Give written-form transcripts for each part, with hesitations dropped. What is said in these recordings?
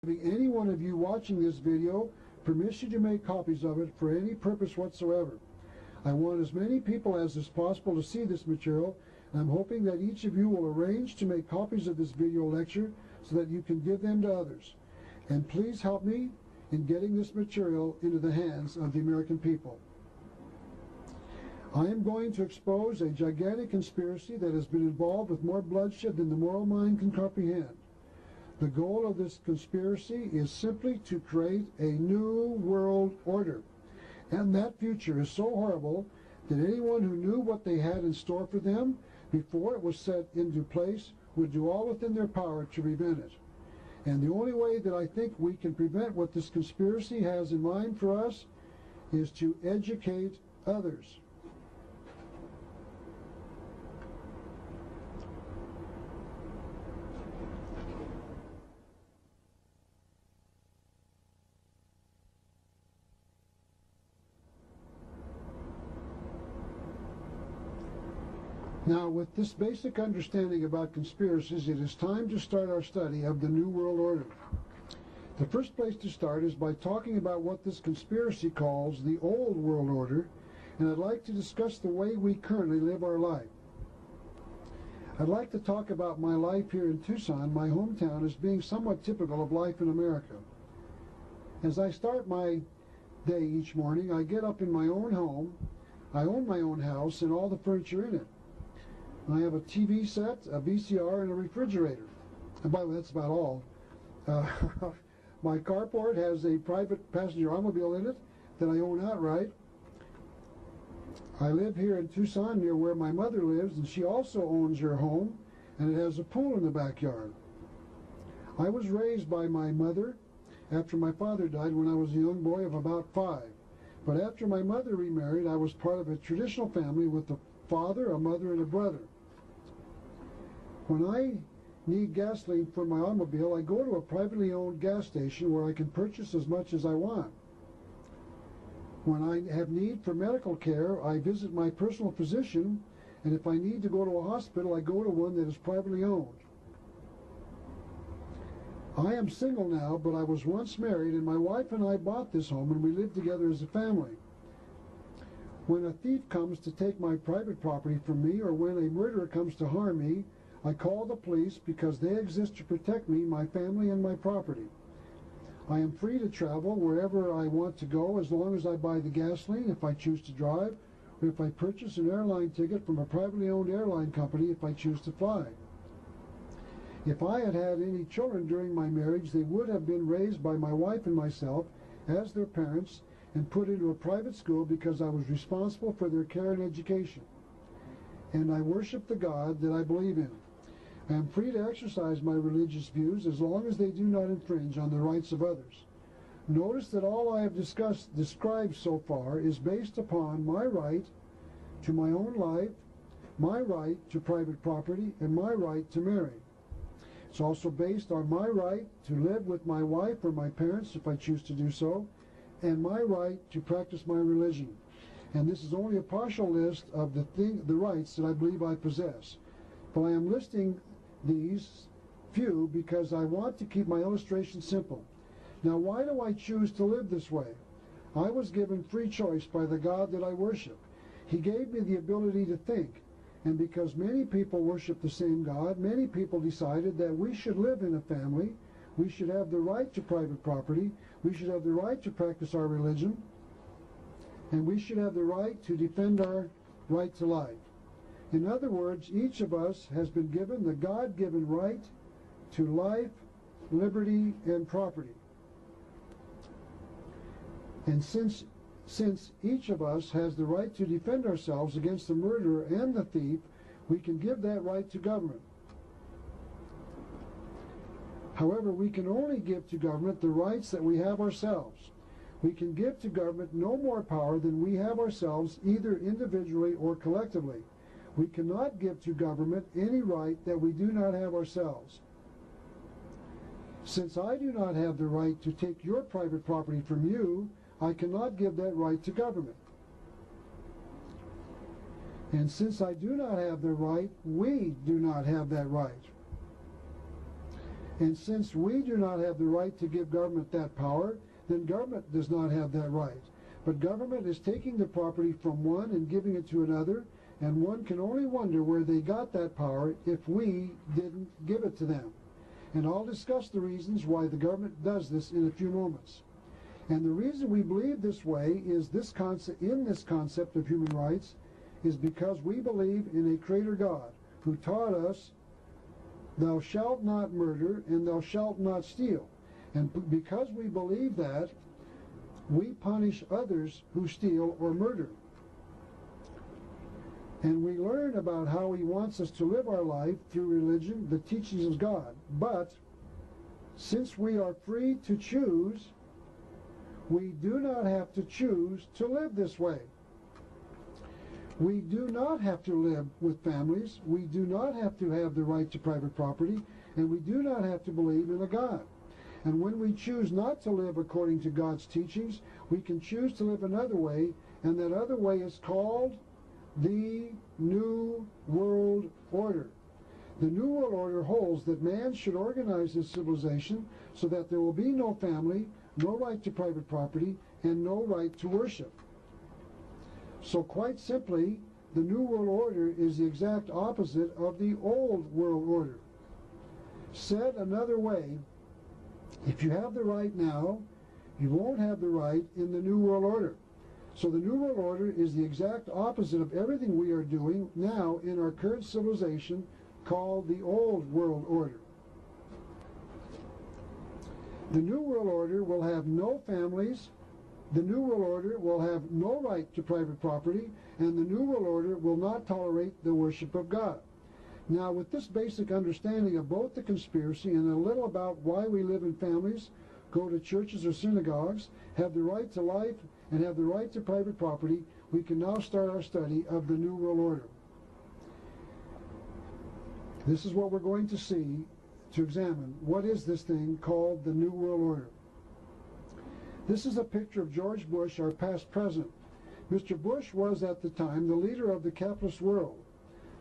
giving any one of you watching this video permission to make copies of it for any purpose whatsoever. I want as many people as is possible to see this material, and I'm hoping that each of you will arrange to make copies of this video lecture so that you can give them to others. And please help me in getting this material into the hands of the American people. I am going to expose a gigantic conspiracy that has been involved with more bloodshed than the moral mind can comprehend. The goal of this conspiracy is simply to create a new world order. And that future is so horrible that anyone who knew what they had in store for them before it was set into place would do all within their power to prevent it. And the only way that I think we can prevent what this conspiracy has in mind for us is to educate others. Now, with this basic understanding about conspiracies, it is time to start our study of the New World Order. The first place to start is by talking about what this conspiracy calls the Old World Order, and I'd like to discuss the way we currently live our life. I'd like to talk about my life here in Tucson, my hometown, as being somewhat typical of life in America. As I start my day each morning, I get up in my own home. I own my own house and all the furniture in it. I have a TV set, a VCR, and a refrigerator. And by the way, that's about all. My carport has a private passenger automobile in it that I own outright. I live here in Tucson near where my mother lives, and she also owns her home, and it has a pool in the backyard. I was raised by my mother after my father died when I was a young boy of about 5. But after my mother remarried, I was part of a traditional family with a father, a mother, and a brother. When I need gasoline for my automobile, I go to a privately owned gas station where I can purchase as much as I want. When I have need for medical care, I visit my personal physician, and if I need to go to a hospital, I go to one that is privately owned. I am single now, but I was once married, and my wife and I bought this home, and we lived together as a family. When a thief comes to take my private property from me, or when a murderer comes to harm me, I call the police because they exist to protect me, my family, and my property. I am free to travel wherever I want to go as long as I buy the gasoline if I choose to drive, or if I purchase an airline ticket from a privately owned airline company if I choose to fly. If I had had any children during my marriage, they would have been raised by my wife and myself as their parents and put into a private school because I was responsible for their care and education. And I worship the God that I believe in. I am free to exercise my religious views as long as they do not infringe on the rights of others. Notice that all I have described so far is based upon my right to my own life, my right to private property, and my right to marry. It's also based on my right to live with my wife or my parents if I choose to do so, and my right to practice my religion. And this is only a partial list of the rights that I believe I possess. But I am listing these few because I want to keep my illustration simple. Now, why do I choose to live this way? I was given free choice by the God that I worship. He gave me the ability to think. And because many people worship the same God, many people decided that we should live in a family, we should have the right to private property, we should have the right to practice our religion, and we should have the right to defend our right to life. In other words, each of us has been given the God-given right to life, liberty, and property. And since each of us has the right to defend ourselves against the murderer and the thief, we can give that right to government. However, we can only give to government the rights that we have ourselves. We can give to government no more power than we have ourselves, either individually or collectively. We cannot give to government any right that we do not have ourselves. Since I do not have the right to take your private property from you, I cannot give that right to government. And since I do not have the right, we do not have that right. And since we do not have the right to give government that power, then government does not have that right. But government is taking the property from one and giving it to another, and one can only wonder where they got that power if we didn't give it to them. And I'll discuss the reasons why the government does this in a few moments. And the reason we believe this way is this concept of human rights is because we believe in a Creator God who taught us, "Thou shalt not murder, and thou shalt not steal." And because we believe that, we punish others who steal or murder. And we learn about how He wants us to live our life through religion, the teachings of God. But since we are free to choose, we do not have to choose to live this way. We do not have to live with families. We do not have to have the right to private property. And we do not have to believe in a God. And when we choose not to live according to God's teachings, we can choose to live another way. And that other way is called the New World Order. The New World Order holds that man should organize his civilization so that there will be no family, no right to private property, and no right to worship. So quite simply, the New World Order is the exact opposite of the Old World Order. Said another way, if you have the right now, you won't have the right in the New World Order. So the New World Order is the exact opposite of everything we are doing now in our current civilization called the Old World Order. The New World Order will have no families, the New World Order will have no right to private property, and the New World Order will not tolerate the worship of God. Now, with this basic understanding of both the conspiracy and a little about why we live in families, go to churches or synagogues, have the right to life, and have the right to private property, we can now start our study of the New World Order. This is what we're going to see, to examine. What is this thing called the New World Order? This is a picture of George Bush, our past president. Mr. Bush was at the time the leader of the capitalist world.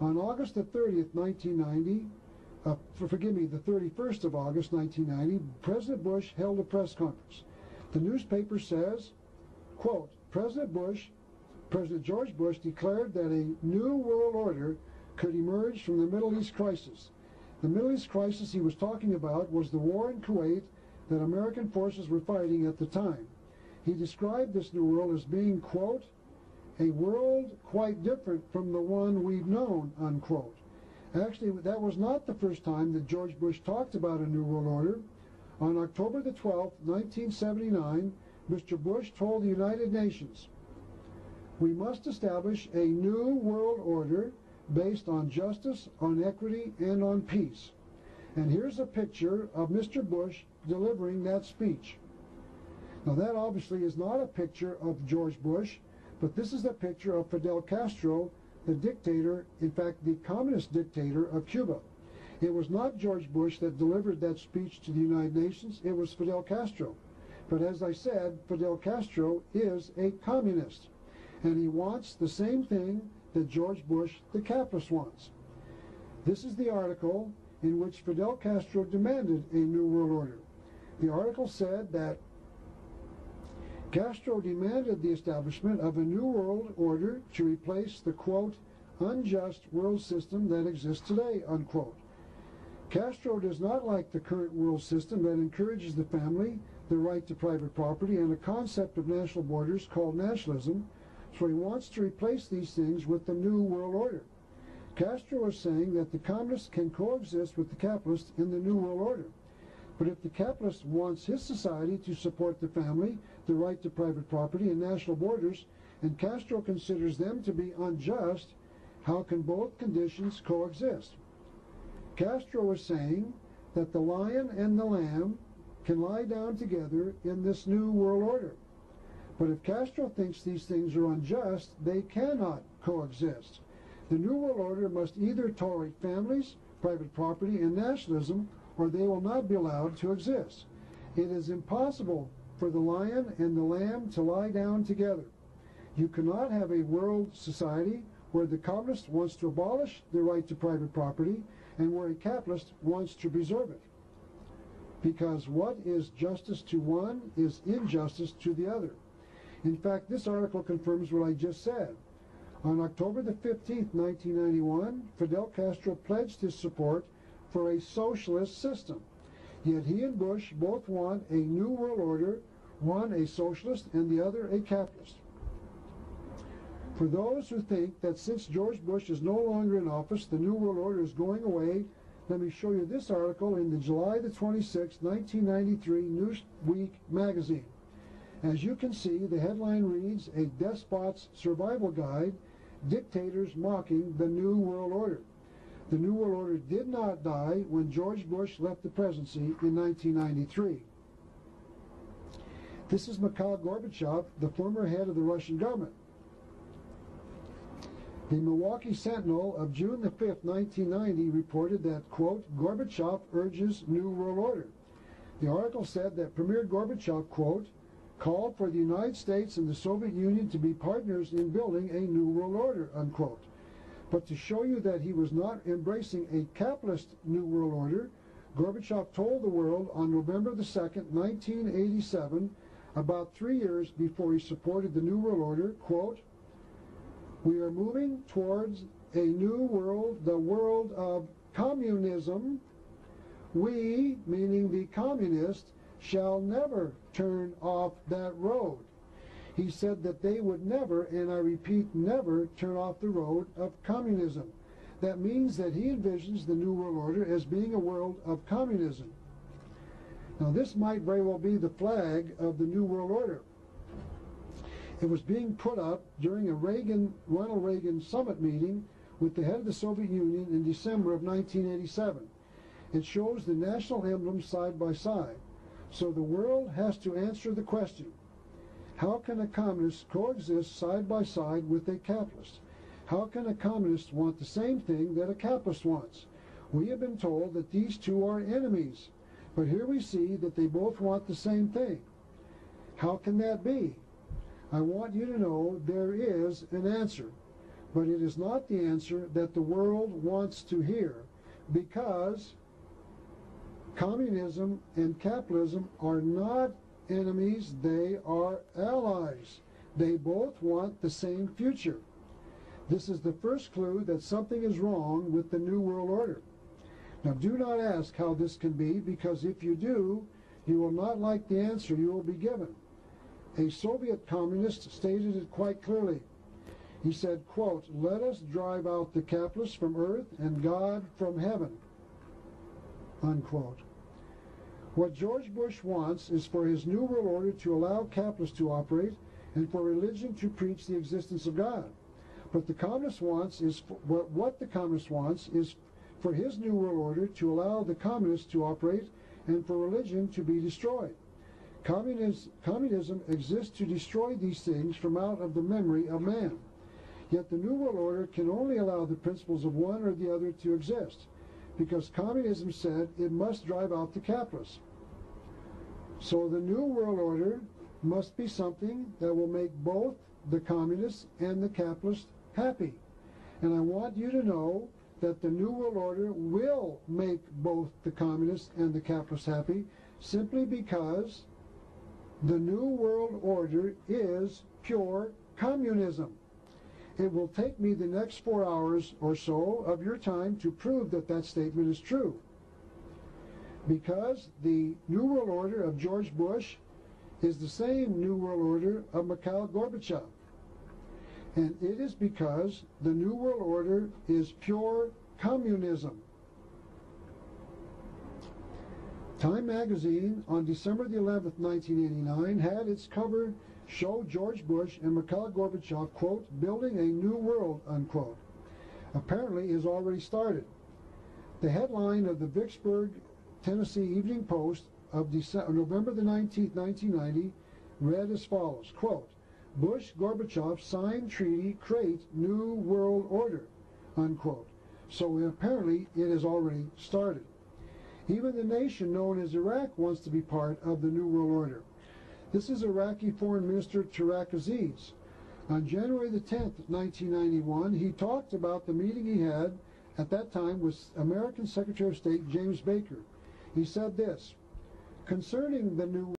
On August the 30th, 1990, the 31st of August, 1990, President Bush held a press conference. The newspaper says, quote, President George Bush declared that a new world order could emerge from the Middle East crisis. The Middle East crisis he was talking about was the war in Kuwait that American forces were fighting at the time. He described this new world as being, quote, a world quite different from the one we've known, unquote. Actually, that was not the first time that George Bush talked about a new world order. On October the 12th, 1979, Mr. Bush told the United Nations, we must establish a new world order based on justice, on equity, and on peace. And here's a picture of Mr. Bush delivering that speech. Now that obviously is not a picture of George Bush, but this is a picture of Fidel Castro, the dictator, in fact the communist dictator of Cuba. It was not George Bush that delivered that speech to the United Nations, it was Fidel Castro. But as I said, Fidel Castro is a communist, and he wants the same thing that George Bush, the capitalist, wants. This is the article in which Fidel Castro demanded a new world order. The article said that Castro demanded the establishment of a new world order to replace the, quote, unjust world system that exists today, unquote. Castro does not like the current world system that encourages the family, the right to private property, and a concept of national borders called nationalism, so he wants to replace these things with the new world order. Castro is saying that the communists can coexist with the capitalists in the new world order. But if the capitalist wants his society to support the family, the right to private property, and national borders, and Castro considers them to be unjust, how can both conditions coexist? Castro is saying that the lion and the lamb can lie down together in this new world order. But if Castro thinks these things are unjust, they cannot coexist. The New World Order must either tolerate families, private property, and nationalism, or they will not be allowed to exist. It is impossible for the lion and the lamb to lie down together. You cannot have a world society where the communist wants to abolish the right to private property and where a capitalist wants to preserve it. because what is justice to one is injustice to the other. In fact, this article confirms what I just said. On October the 15th, 1991, Fidel Castro pledged his support for a socialist system. Yet he and Bush both want a new world order, one a socialist and the other a capitalist. For those who think that since George Bush is no longer in office, the New World Order is going away, let me show you this article in the July the 26th, 1993 Newsweek magazine. As you can see, the headline reads, "A Despot's Survival Guide, Dictators Mocking the New World Order." The New World Order did not die when George Bush left the presidency in 1993. This is Mikhail Gorbachev, the former head of the Russian government. The Milwaukee Sentinel of June the 5th, 1990 reported that, quote, Gorbachev urges New World Order. The article said that Premier Gorbachev, quote, called for the United States and the Soviet Union to be partners in building a New World Order, unquote. But to show you that he was not embracing a capitalist New World Order, Gorbachev told the world on November the 2nd, 1987, about 3 years before he supported the New World Order, quote, "We are moving towards a new world, the world of communism. We," meaning the communists, "shall never turn off that road." He said that they would never, and I repeat, never turn off the road of communism. That means that he envisions the New World Order as being a world of communism. Now this might very well be the flag of the New World Order. It was being put up during a Ronald Reagan summit meeting with the head of the Soviet Union in December of 1987. It shows the national emblems side by side. So the world has to answer the question, how can a communist coexist side by side with a capitalist? How can a communist want the same thing that a capitalist wants? We have been told that these two are enemies, but here we see that they both want the same thing. How can that be? I want you to know there is an answer, but it is not the answer that the world wants to hear, because communism and capitalism are not enemies, they are allies. They both want the same future. This is the first clue that something is wrong with the New World Order. Now do not ask how this can be, because if you do, you will not like the answer you will be given. A Soviet communist stated it quite clearly. He said, quote, "Let us drive out the capitalists from earth and God from heaven," unquote. What George Bush wants is for his New World Order to allow capitalists to operate and for religion to preach the existence of God. But the communist wants is what the communist wants is for his New World Order to allow the communists to operate and for religion to be destroyed. Communism exists to destroy these things from out of the memory of man. Yet the New World Order can only allow the principles of one or the other to exist, because communism said it must drive out the capitalists. So the New World Order must be something that will make both the communists and the capitalists happy. And I want you to know that the New World Order will make both the communists and the capitalists happy, simply because the New World Order is pure communism. It will take me the next 4 hours or so of your time to prove that that statement is true. Because the New World Order of George Bush is the same New World Order of Mikhail Gorbachev. And it is because the New World Order is pure communism. Time magazine on December the 11th, 1989 had its cover show George Bush and Mikhail Gorbachev, quote, building a new world, unquote. Apparently has already started. The headline of the Vicksburg, Tennessee Evening Post of November the 19th, 1990 read as follows, quote, Bush-Gorbachev signed treaty create new world order, unquote. So apparently it has already started. Even the nation known as Iraq wants to be part of the New World Order. This is Iraqi Foreign Minister Tariq Aziz. On January the 10th, 1991, he talked about the meeting he had at that time with American Secretary of State James Baker. He said this, Concerning the New